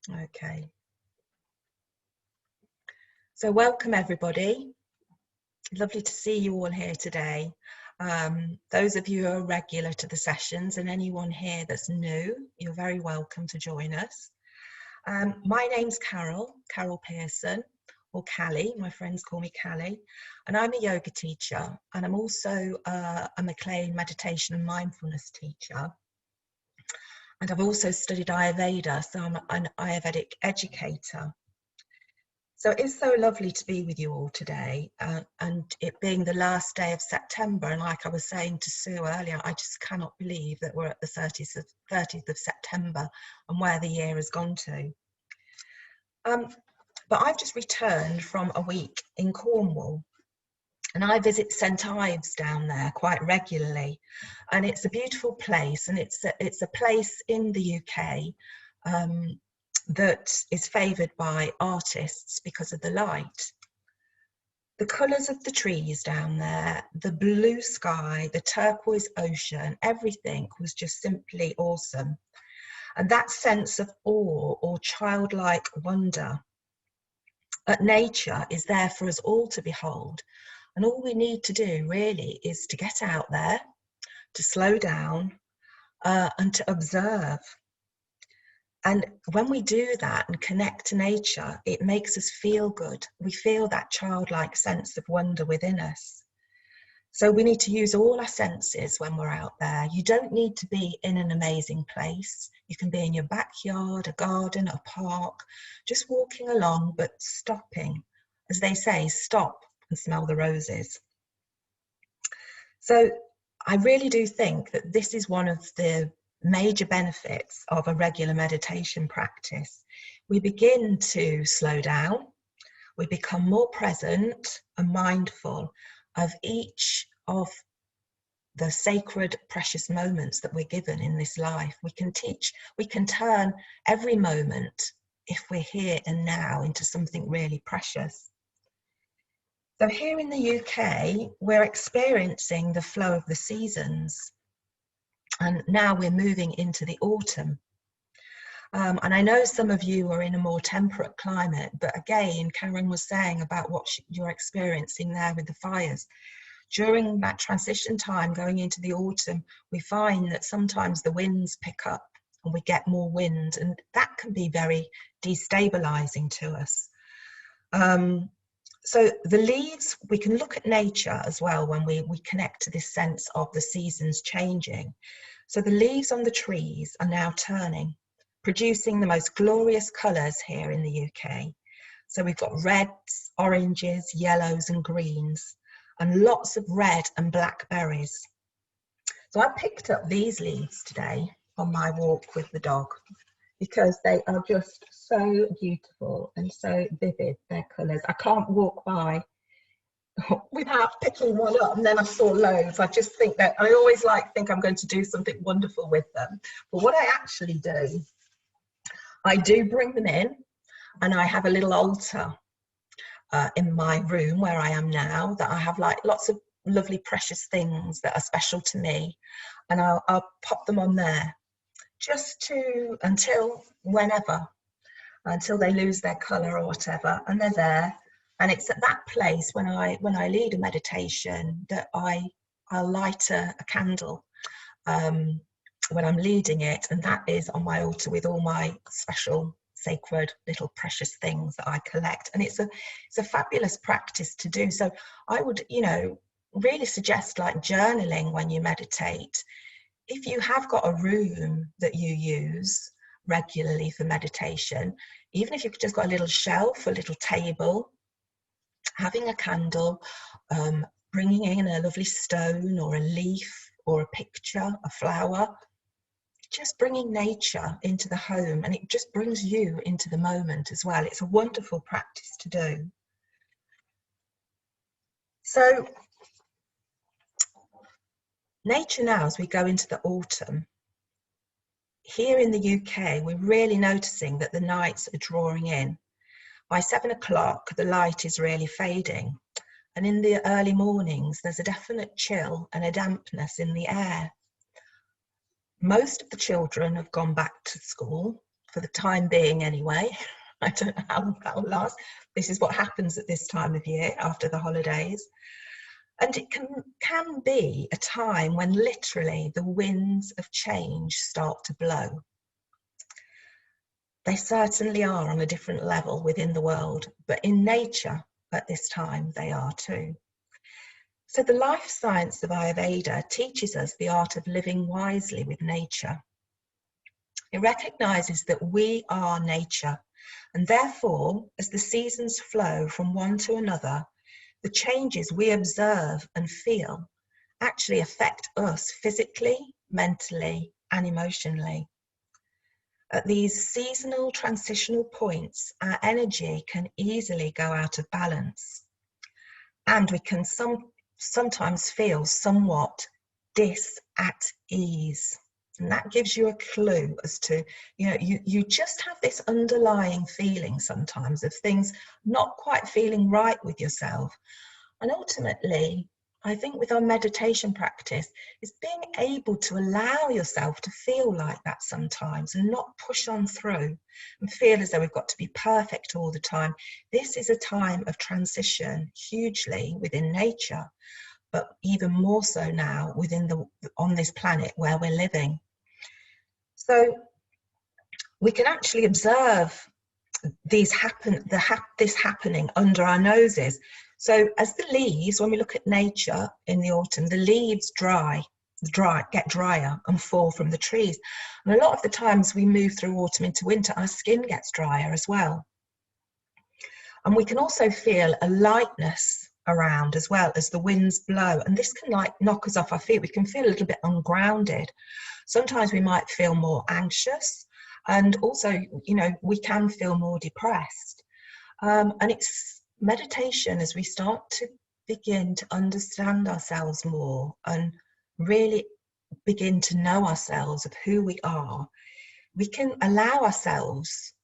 Okay. So welcome everybody. Lovely to see you all here today. Those of you who are regular to the sessions and anyone here that's new, you're very welcome to join us. My name's Carol Pearson, or Callie. My friends call me Callie, and I'm a yoga teacher, and I'm also a McLean meditation and mindfulness teacher. And I've also studied Ayurveda, so I'm an Ayurvedic educator. So it's so lovely to be with you all today, and it being the last day of September, and like I was saying to Sue earlier, I just cannot believe that we're at the 30th of September and where the year has gone to. But I've just returned from a week in Cornwall, and I visit St Ives down there quite regularly, and it's a beautiful place, and it's a place in the UK that is favoured by artists because of the light. The colours of the trees down there, the blue sky, the turquoise ocean, everything was just simply awesome. And that sense of awe or childlike wonder at nature is there for us all to behold. And all we need to do really is to get out there, to slow down, and to observe. And when we do that and connect to nature, it makes us feel good. We feel that childlike sense of wonder within us. So we need to use all our senses when we're out there. You don't need to be in an amazing place. You can be in your backyard, a garden, a park, just walking along, but stopping. As they say, stop and smell the roses. So I really do think that this is one of the major benefits of a regular meditation practice. We begin to slow down, we become more present and mindful of each of the sacred, precious moments that we're given in this life. We can turn every moment, if we're here and now, into something really precious. So here in the UK, we're experiencing the flow of the seasons. And now we're moving into the autumn. And I know some of you are in a more temperate climate, but again, Karen was saying about what you're experiencing there with the fires. During that transition time going into the autumn, we find that sometimes the winds pick up and we get more wind, and that can be very destabilizing to us. So the leaves, we can look at nature as well when we connect to this sense of the seasons changing. So the leaves on the trees are now turning, producing the most glorious colours here in the UK. So we've got reds, oranges, yellows and greens, and lots of red and black berries. So I picked up these leaves today on my walk with the dog, because they are just so beautiful and so vivid, their colours. I can't walk by without picking one up, and then I saw loads. I just think that I always think I'm going to do something wonderful with them. But what I actually do, I do bring them in, and I have a little altar in my room where I am now, that I have lots of lovely precious things that are special to me, and I'll pop them on there just until they lose their colour or whatever, and they're there. And it's at that place when I lead a meditation that I'll light a candle when I'm leading it, and that is on my altar with all my special sacred little precious things that I collect. And it's a fabulous practice to do. So I would really suggest journaling when you meditate. If you have got a room that you use regularly for meditation, even if you've just got a little shelf, a little table, having a candle, bringing in a lovely stone or a leaf or a picture, a flower, just bringing nature into the home, and it just brings you into the moment as well. It's a wonderful practice to do. So nature now, as we go into the autumn, here in the UK, we're really noticing that the nights are drawing in. By 7 o'clock, the light is really fading. And in the early mornings, there's a definite chill and a dampness in the air. Most of the children have gone back to school, for the time being anyway. I don't know how that will last. This is what happens at this time of year after the holidays. And it can be a time when literally the winds of change start to blow. They certainly are on a different level within the world, but in nature at this time they are too. So the life science of Ayurveda teaches us the art of living wisely with nature. It recognizes that we are nature, and therefore, as the seasons flow from one to another, the changes we observe and feel actually affect us physically, mentally, and emotionally. At these seasonal transitional points, our energy can easily go out of balance, and we can sometimes feel somewhat at ease. And that gives you a clue as to, you just have this underlying feeling sometimes of things not quite feeling right with yourself. And ultimately, I think with our meditation practice, is being able to allow yourself to feel like that sometimes and not push on through and feel as though we've got to be perfect all the time. This is a time of transition hugely within nature, but even more so now on this planet where we're living. So we can actually observe this happening under our noses. So as the leaves, when we look at nature in the autumn, the leaves get drier and fall from the trees. And a lot of the times we move through autumn into winter, our skin gets drier as well. And we can also feel a lightness around as well as the winds blow. And this can knock us off our feet. We can feel a little bit ungrounded. Sometimes we might feel more anxious, and also, we can feel more depressed. And it's meditation as we start to begin to understand ourselves more and really begin to know ourselves of who we are. We can allow ourselves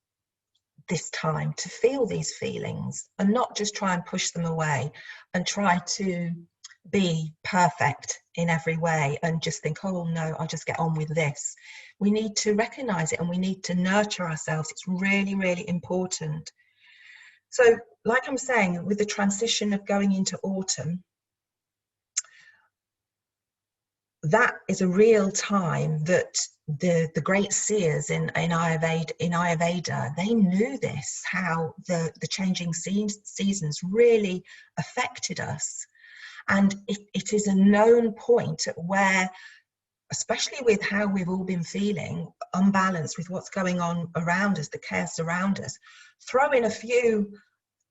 this time to feel these feelings and not just try and push them away and try to be perfect in every way and just think, oh no, I'll just get on with this. We need to recognize it and we need to nurture ourselves. It's really, really important. So like I'm saying, with the transition of going into autumn, that is a real time that the great seers in Ayurveda, they knew this, how the changing seasons really affected us. And it is a known point at where, especially with how we've all been feeling, unbalanced with what's going on around us, the chaos around us, throw in a few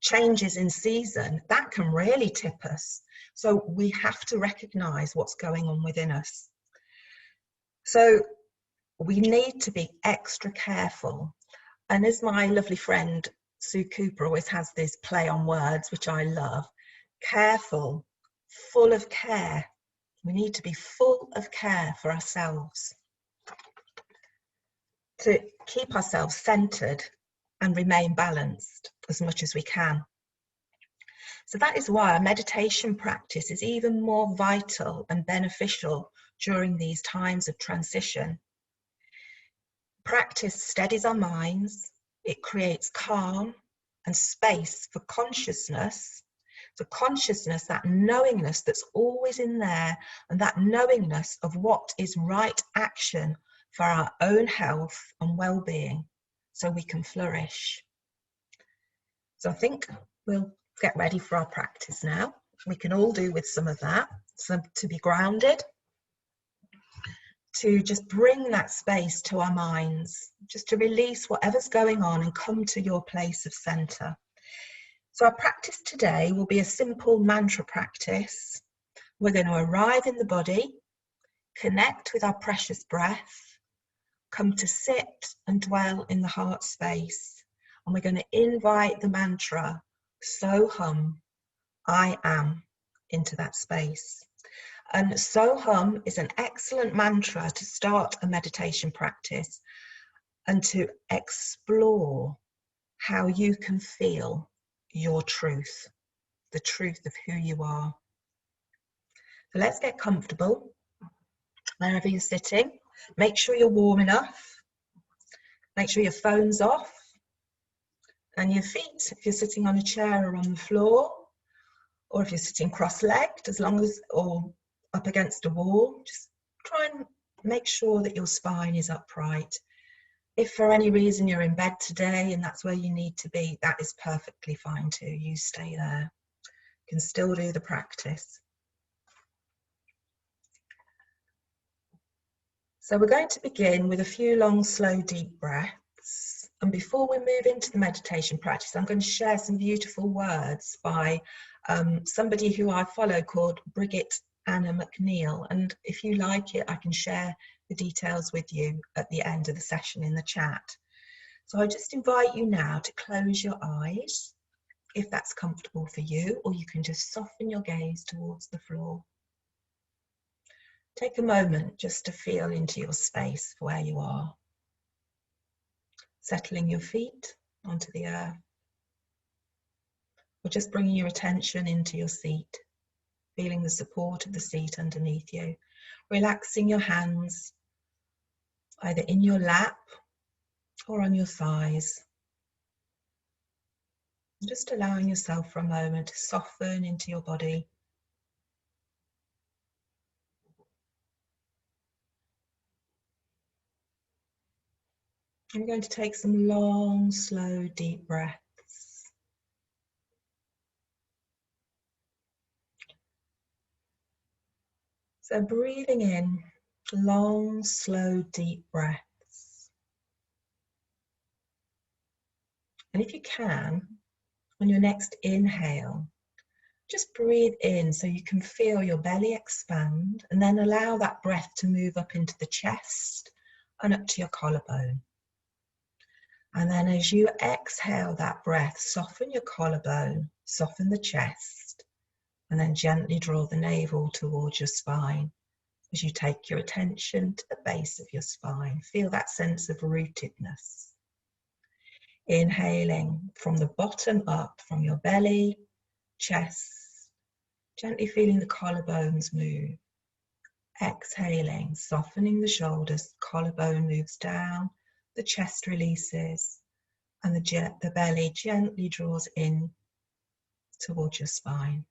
changes in season, that can really tip us. So we have to recognize what's going on within us. So we need to be extra careful. And as my lovely friend Sue Cooper always has this play on words, which I love, careful, full of care. We need to be full of care for ourselves, to keep ourselves centered and remain balanced as much as we can. So that is why our meditation practice is even more vital and beneficial during these times of transition. Practice steadies our minds, it creates calm and space for consciousness. The consciousness, that knowingness that's always in there, and that knowingness of what is right action for our own health and well-being, so we can flourish. So I think we'll get ready for our practice now. We can all do with some of that, so to be grounded, to just bring that space to our minds, just to release whatever's going on and come to your place of center. So our practice today will be a simple mantra practice. We're going to arrive in the body, connect with our precious breath, come to sit and dwell in the heart space. And we're going to invite the mantra, So-hum, I am, into that space. And So-hum is an excellent mantra to start a meditation practice and to explore how you can feel your truth, the truth of who you are. So let's get comfortable wherever you're sitting. Make sure you're warm enough. Make sure your phone's off, and your feet, if you're sitting on a chair, are on the floor, or if you're sitting cross-legged, or up against a wall, just try and make sure that your spine is upright. If for any reason you're in bed today and that's where you need to be, that is perfectly fine too. You stay there. You can still do the practice. So we're going to begin with a few long, slow, deep breaths. And before we move into the meditation practice, I'm going to share some beautiful words by somebody who I follow called Anna McLean. And if you like it, I can share the details with you at the end of the session in the chat. So I just invite you now to close your eyes, if that's comfortable for you, or you can just soften your gaze towards the floor. Take a moment just to feel into your space where you are. Settling your feet onto the earth, or just bringing your attention into your seat, feeling the support of the seat underneath you. Relaxing your hands either in your lap or on your thighs. Just allowing yourself for a moment to soften into your body. I'm going to take some long, slow, deep breaths. So breathing in, long, slow, deep breaths. And if you can, on your next inhale, just breathe in so you can feel your belly expand, and then allow that breath to move up into the chest and up to your collarbone. And then as you exhale that breath, soften your collarbone, soften the chest, and then gently draw the navel towards your spine as you take your attention to the base of your spine. Feel that sense of rootedness. Inhaling from the bottom up, from your belly, chest, gently feeling the collarbones move. Exhaling, softening the shoulders, collarbone moves down, the chest releases, and the belly gently draws in towards your spine.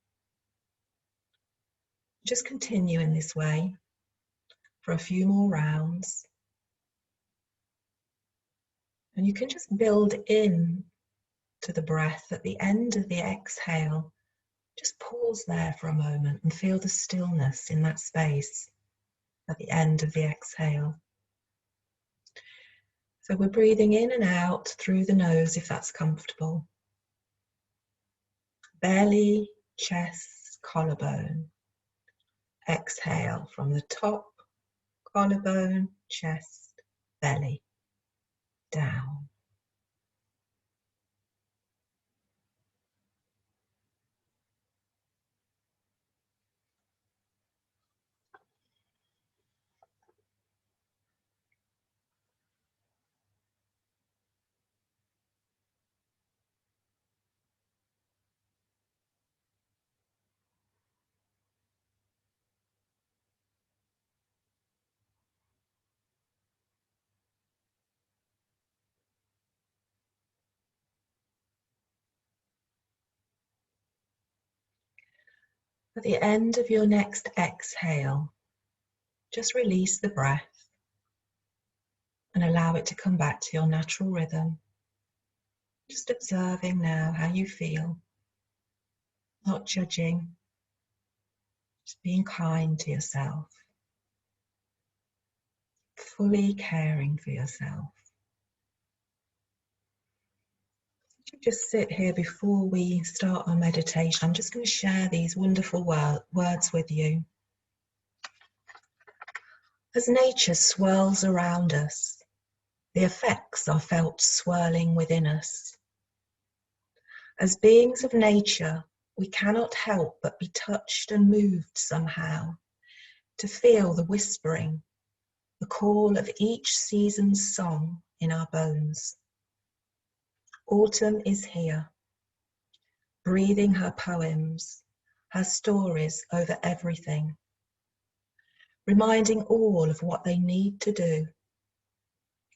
Just continue in this way for a few more rounds. And you can just build in to the breath at the end of the exhale. Just pause there for a moment and feel the stillness in that space at the end of the exhale. So we're breathing in and out through the nose if that's comfortable. Belly, chest, collarbone. Exhale from the top, collarbone, chest, belly, down. At the end of your next exhale, just release the breath and allow it to come back to your natural rhythm. Just observing now how you feel, not judging, just being kind to yourself, fully caring for yourself. Just sit here before we start our meditation. I'm just going to share these wonderful words with you. As nature swirls around us, the effects are felt swirling within us. As beings of nature, we cannot help but be touched and moved somehow, to feel the whispering, the call of each season's song in our bones. Autumn is here, breathing her poems, her stories over everything, reminding all of what they need to do,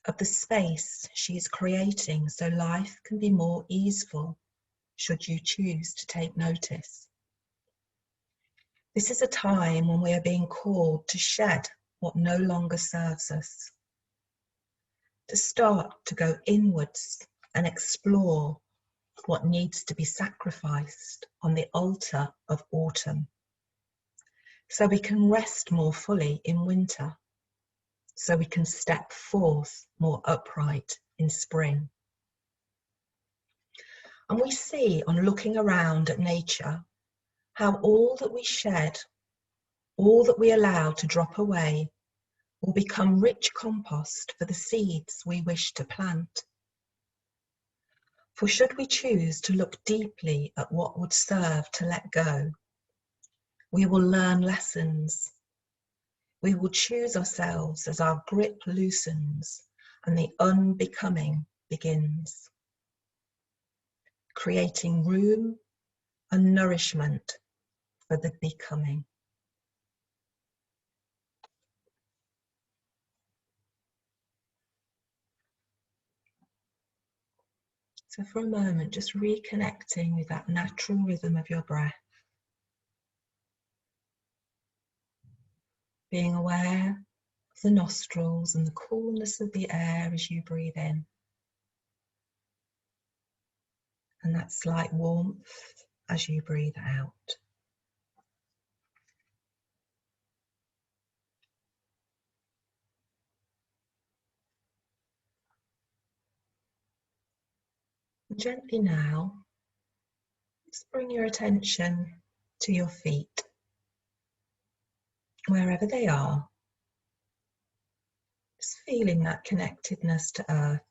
of the space she is creating so life can be more easeful, should you choose to take notice. This is a time when we are being called to shed what no longer serves us, to start to go inwards and explore what needs to be sacrificed on the altar of autumn, so we can rest more fully in winter, so we can step forth more upright in spring. And we see, on looking around at nature, how all that we shed, all that we allow to drop away, will become rich compost for the seeds we wish to plant. For should we choose to look deeply at what would serve to let go, we will learn lessons. We will choose ourselves as our grip loosens and the unbecoming begins, creating room and nourishment for the becoming. So for a moment, just reconnecting with that natural rhythm of your breath, being aware of the nostrils and the coolness of the air as you breathe in, and that slight warmth as you breathe out. And gently now, just bring your attention to your feet, wherever they are, just feeling that connectedness to earth.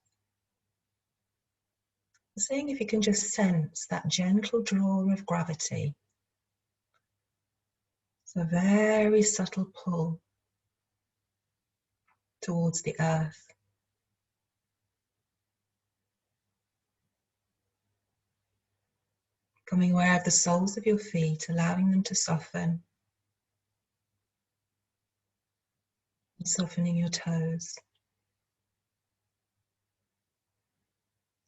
Seeing if you can just sense that gentle draw of gravity. It's a very subtle pull towards the earth. Becoming aware of the soles of your feet, allowing them to soften. And softening your toes.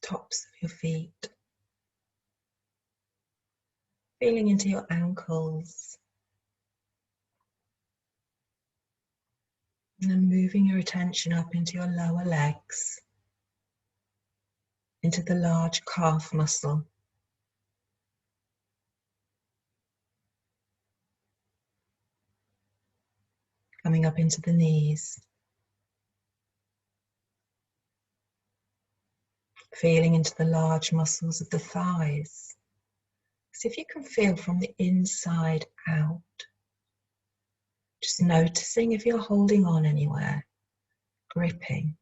Tops of your feet. Feeling into your ankles. And then moving your attention up into your lower legs. Into the large calf muscle. Coming up into the knees. Feeling into the large muscles of the thighs. See if you can feel from the inside out. Just noticing if you're holding on anywhere, gripping.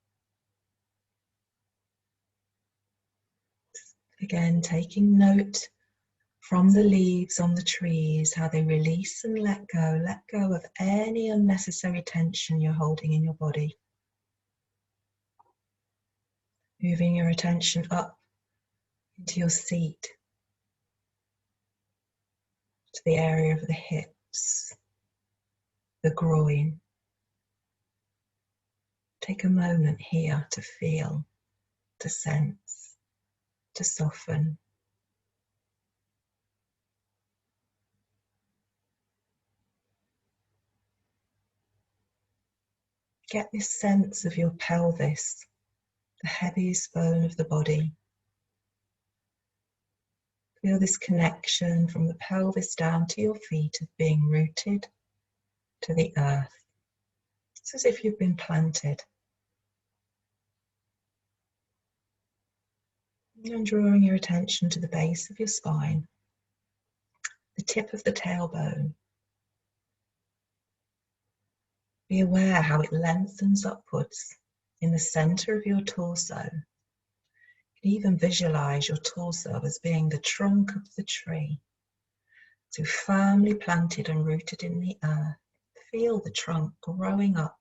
Again, taking note from the leaves on the trees, how they release and let go of any unnecessary tension you're holding in your body. Moving your attention up into your seat, to the area of the hips, the groin. Take a moment here to feel, to sense, to soften. Get this sense of your pelvis, the heaviest bone of the body. Feel this connection from the pelvis down to your feet of being rooted to the earth. It's as if you've been planted. And drawing your attention to the base of your spine, the tip of the tailbone. Be aware how it lengthens upwards in the center of your torso. You can even visualize your torso as being the trunk of the tree, so firmly planted and rooted in the earth. Feel the trunk growing up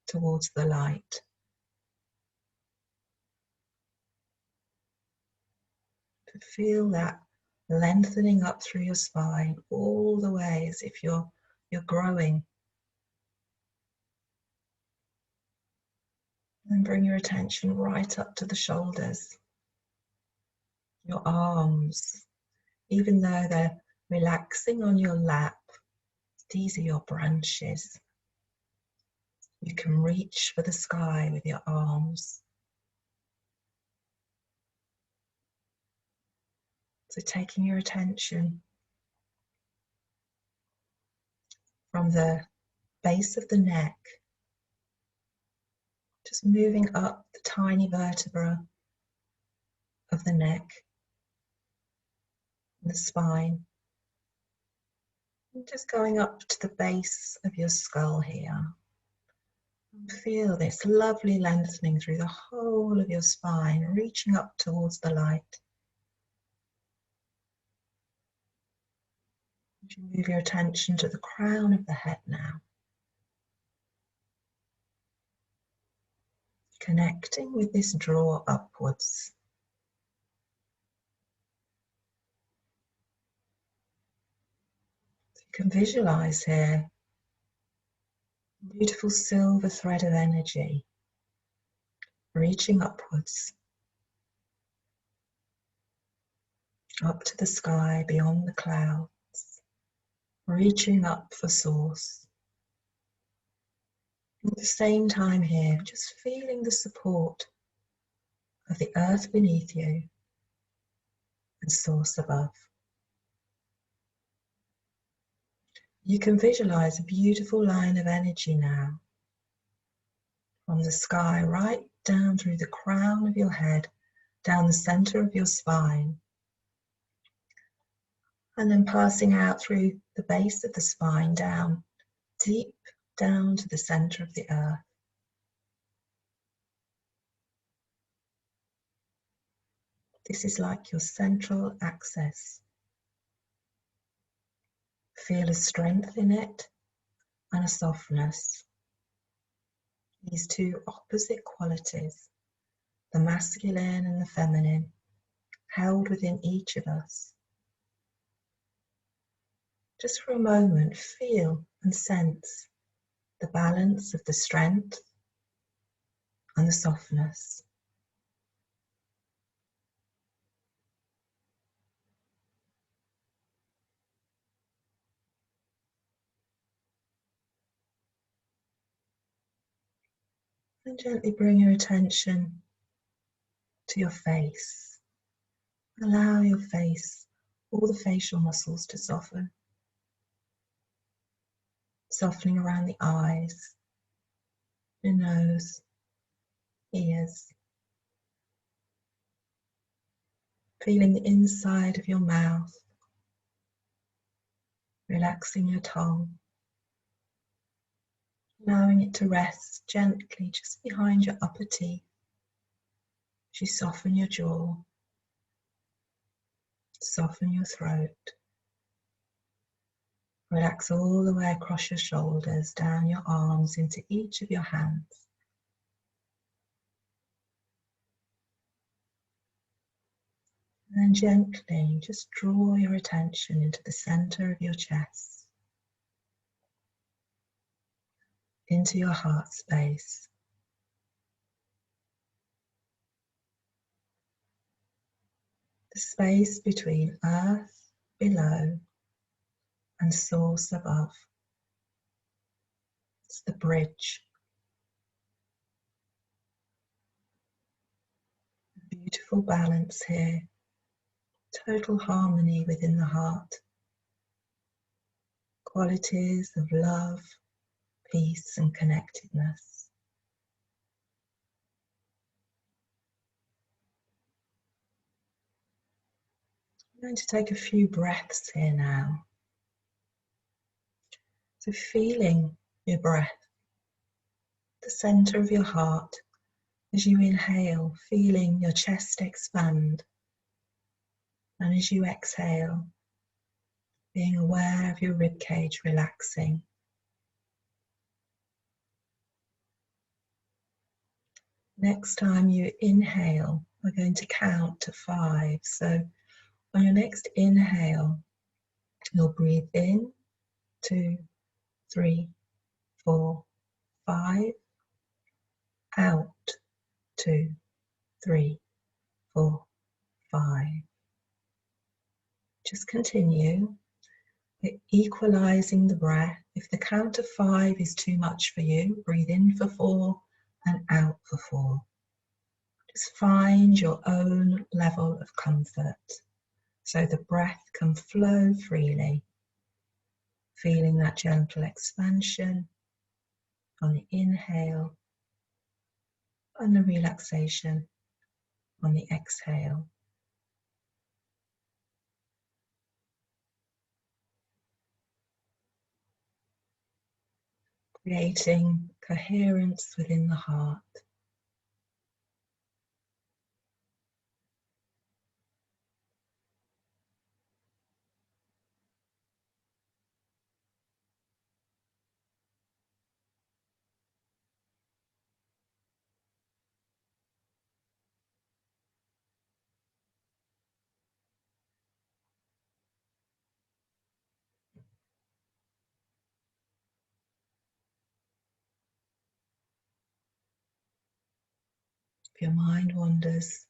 towards the light. To feel that lengthening up through your spine all the way as if you're growing. And bring your attention right up to the shoulders, your arms. Even though they're relaxing on your lap, these are your branches. You can reach for the sky with your arms. So taking your attention from the base of the neck, just moving up the tiny vertebra of the neck, and the spine, and just going up to the base of your skull here. And feel this lovely lengthening through the whole of your spine, reaching up towards the light. You move your attention to the crown of the head now, connecting with this draw upwards. You can visualize here a beautiful silver thread of energy reaching upwards, up to the sky beyond the clouds, reaching up for source. At the same time here, just feeling the support of the earth beneath you and source above. You can visualize a beautiful line of energy now from the sky right down through the crown of your head, down the center of your spine, and then passing out through the base of the spine down, deep down to the center of the earth. This is like your central axis. Feel a strength in it and a softness. These two opposite qualities, the masculine and the feminine, held within each of us. Just for a moment, feel and sense the balance of the strength and the softness. And gently bring your attention to your face. Allow your face, all the facial muscles to soften. Softening around the eyes, your nose, ears. Feeling the inside of your mouth. Relaxing your tongue. Allowing it to rest gently just behind your upper teeth. As you soften your jaw. Soften your throat. Relax all the way across your shoulders, down your arms, into each of your hands. And then gently just draw your attention into the center of your chest, into your heart space. The space between earth below and source above. It's the bridge. Beautiful balance here. Total harmony within the heart. Qualities of love, peace, and connectedness. I'm going to take a few breaths here now. So feeling your breath, the center of your heart, as you inhale, feeling your chest expand. And as you exhale, being aware of your ribcage relaxing. Next time you inhale, we're going to count to 5. So on your next inhale, you'll breathe in, 2, 3, 4, 5, out, 2, 3, 4, 5. Just continue equalizing the breath. If the count of 5 is too much for you, breathe in for 4 and out for 4. Just find your own level of comfort so the breath can flow freely, feeling that gentle expansion on the inhale and the relaxation on the exhale. Creating coherence within the heart. If your mind wanders,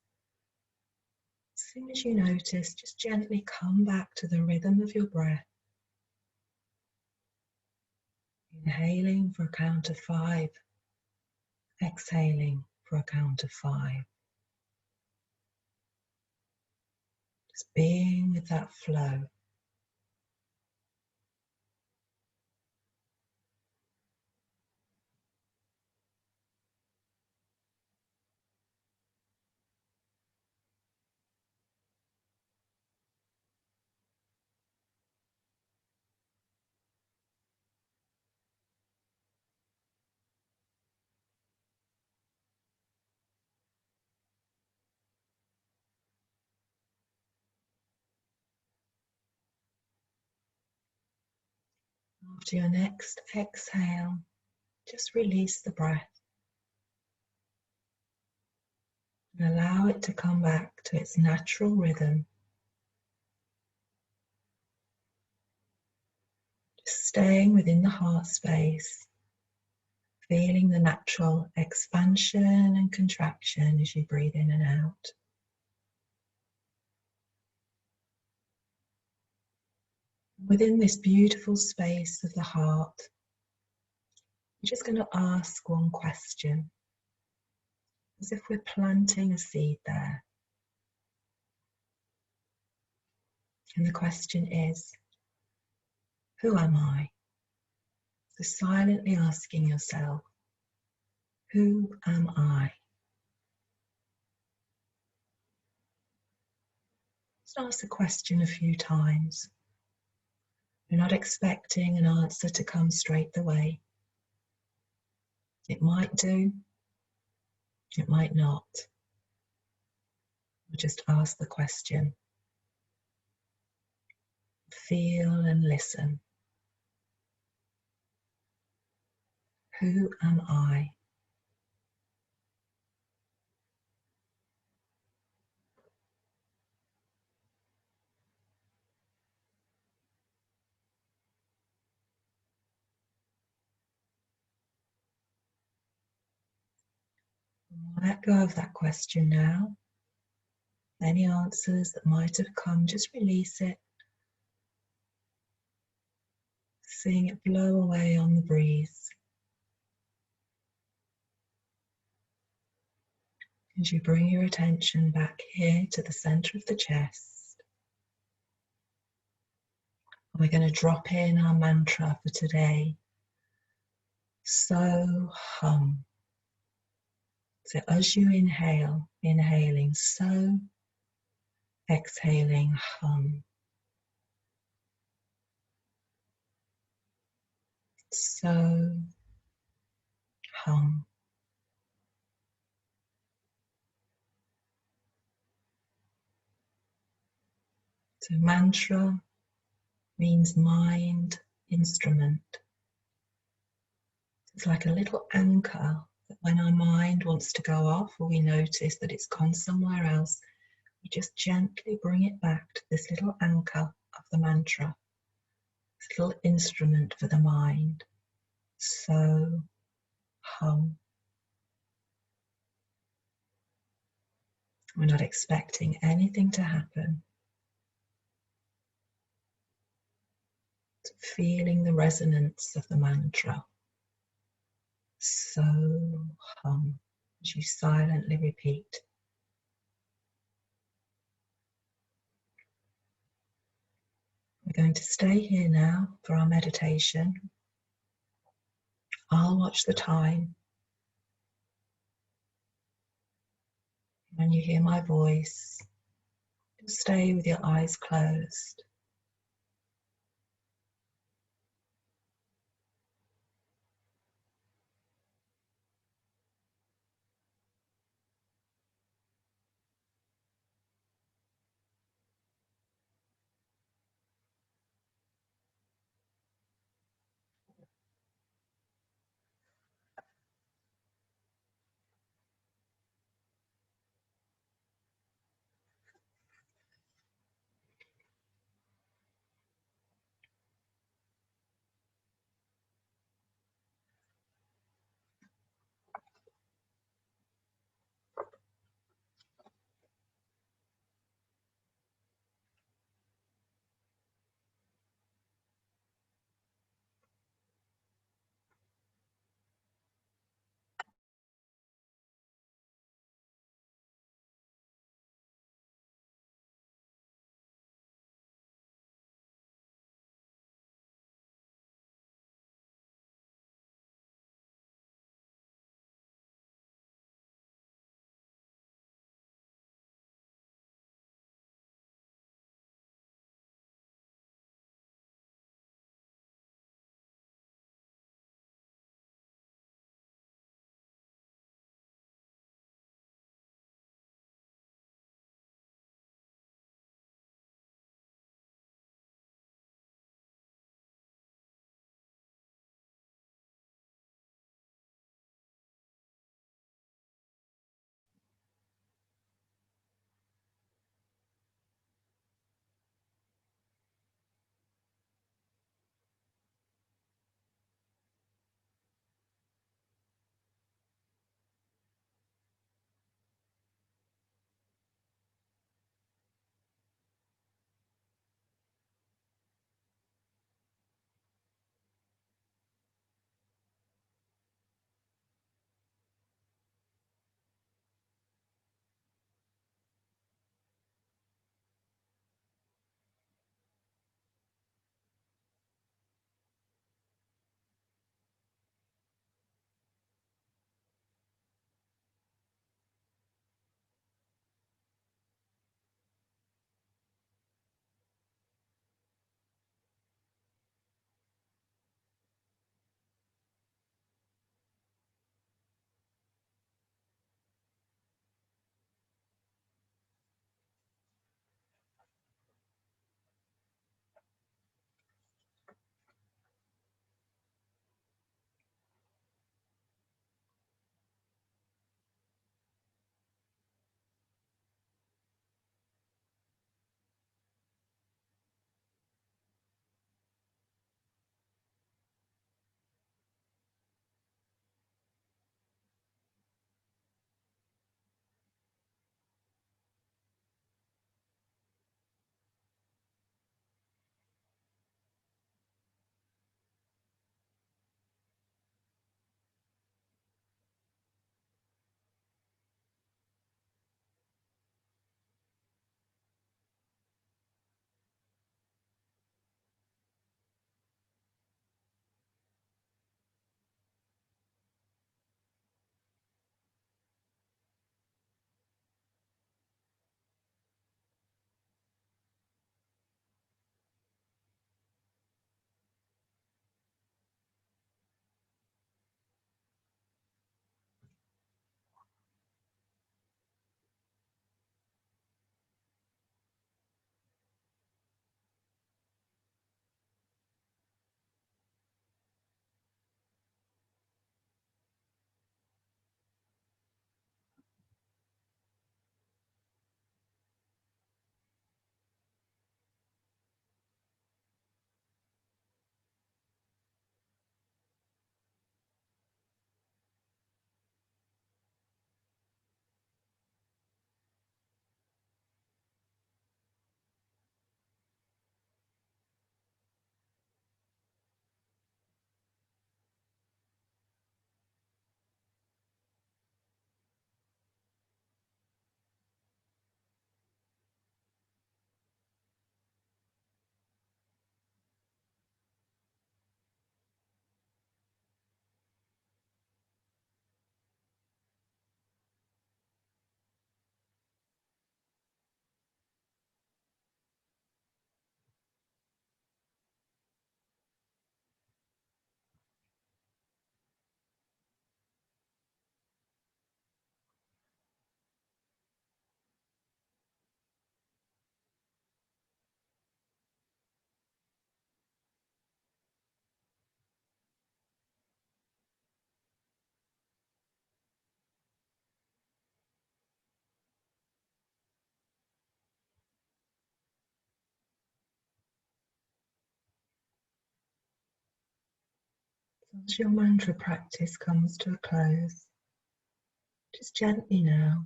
as soon as you notice, just gently come back to the rhythm of your breath. Inhaling for a count of 5, exhaling for a count of 5. Just being with that flow. After your next exhale, just release the breath and allow it to come back to its natural rhythm. Just staying within the heart space, feeling the natural expansion and contraction as you breathe in and out. Within this beautiful space of the heart, we're just going to ask one question, as if we're planting a seed there. And the question is, who am I? So silently asking yourself, who am I? Just ask the question a few times. You're not expecting an answer to come straight away. It might do, it might not. Just ask the question. Feel and listen. Who am I? Let go of that question now. Any answers that might have come, just release it. Seeing it blow away on the breeze. As you bring your attention back here to the center of the chest, we're going to drop in our mantra for today. So hum. So as you inhale, inhaling so, exhaling hum. So hum. So mantra means mind instrument. It's like a little anchor that when our mind wants to go off or we notice that it's gone somewhere else, we just gently bring it back to this little anchor of the mantra, this little instrument for the mind. So hum. We're not expecting anything to happen. Feeling the resonance of the mantra. So hum as you silently repeat. We're going to stay here now for our meditation. I'll watch the time. When you hear my voice, stay with your eyes closed. As your mantra practice comes to a close, just gently now,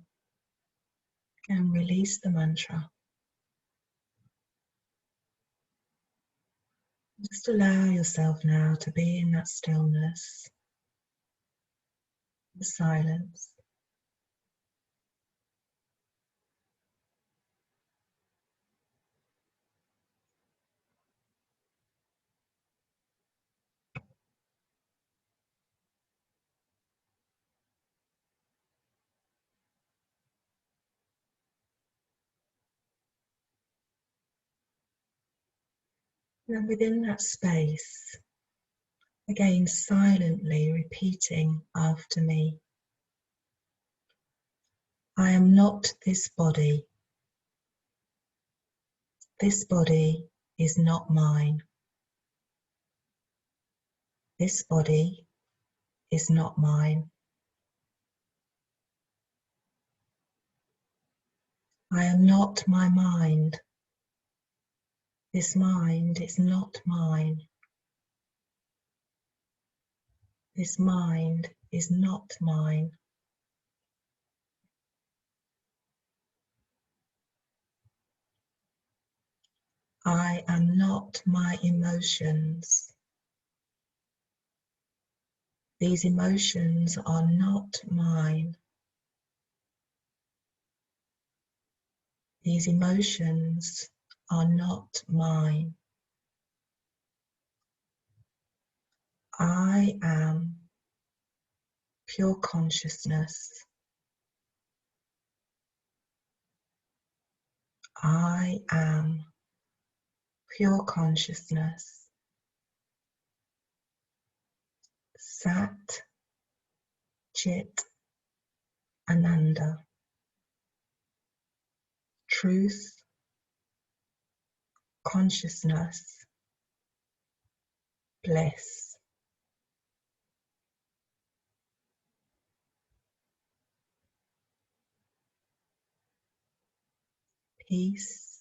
and release the mantra. Just allow yourself now to be in that stillness, the silence. And within that space, again silently repeating after me. I am not this body. This body is not mine. This body is not mine. I am not my mind. This mind is not mine. This mind is not mine. I am not my emotions. These emotions are not mine. These emotions are not mine. I am pure consciousness. I am pure consciousness. Sat, Chit, Ananda. Truth, consciousness, bliss. Peace,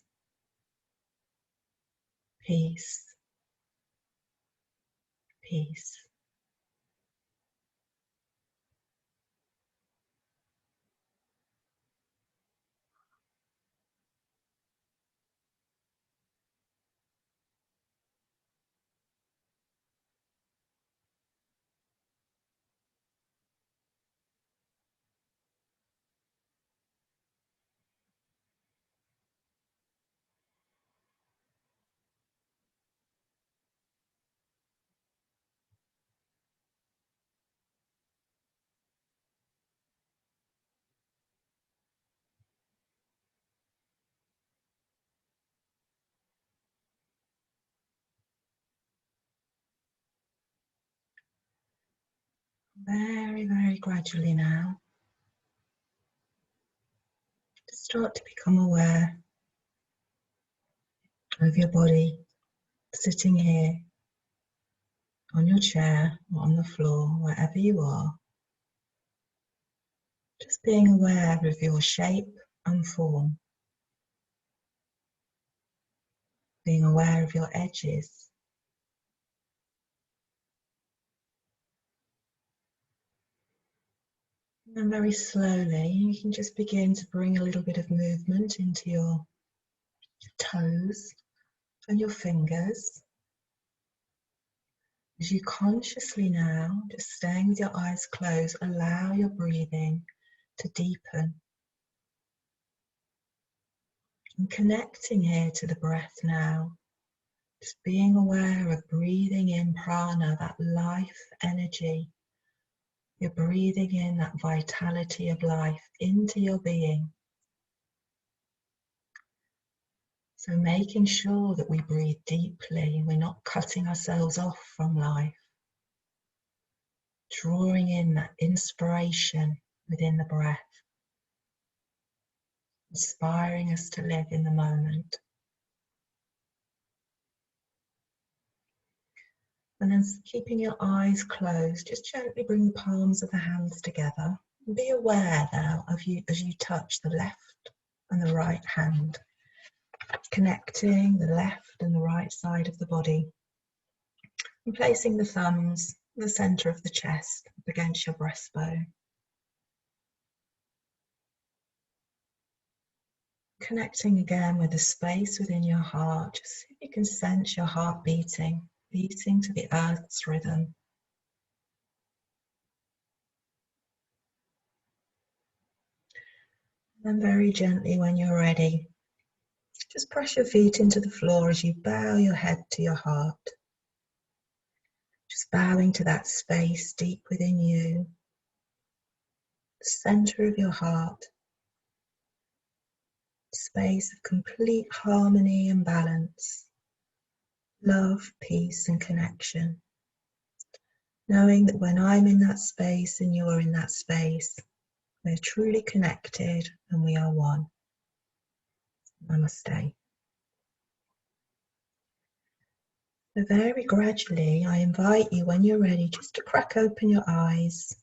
peace, peace. Very, very gradually now, just start to become aware of your body sitting here on your chair or on the floor, wherever you are. Just being aware of your shape and form. Being aware of your edges. And very slowly, you can just begin to bring a little bit of movement into your toes and your fingers. As you consciously now, just staying with your eyes closed, allow your breathing to deepen. And connecting here to the breath now, just being aware of breathing in prana, that life energy. You're breathing in that vitality of life into your being. So making sure that we breathe deeply, we're not cutting ourselves off from life. Drawing in that inspiration within the breath. Inspiring us to live in the moment. And then keeping your eyes closed, just gently bring the palms of the hands together. And be aware now of you as you touch the left and the right hand. Connecting the left and the right side of the body. And placing the thumbs the center of the chest, up against your breastbone. Connecting again with the space within your heart. Just see if you can sense your heart beating to the earth's rhythm. And very gently, when you're ready, just press your feet into the floor as you bow your head to your heart. Just bowing to that space deep within you, the center of your heart, space of complete harmony and balance, love, peace and connection. Knowing that when I'm in that space and you're in that space, we're truly connected and we are one. Namaste. So very gradually, I invite you, when you're ready, just to crack open your eyes.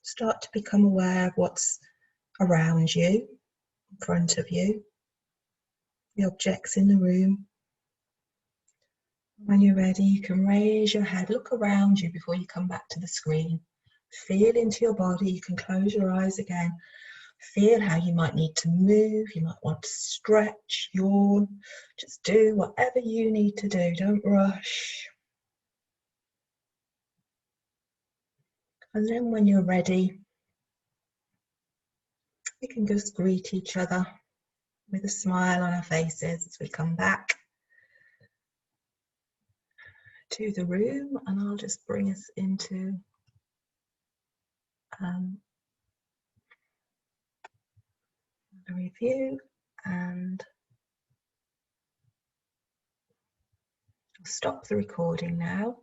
Start to become aware of what's around you, in front of you, the objects in the room. When you're ready, you can raise your head, look around you before you come back to the screen. Feel into your body. You can close your eyes again. Feel how you might need to move. You might want to stretch, yawn. Just do whatever you need to do. Don't rush. And then when you're ready, we can just greet each other with a smile on our faces as we come back to the room. And I'll just bring us into a review, and I'll stop the recording now.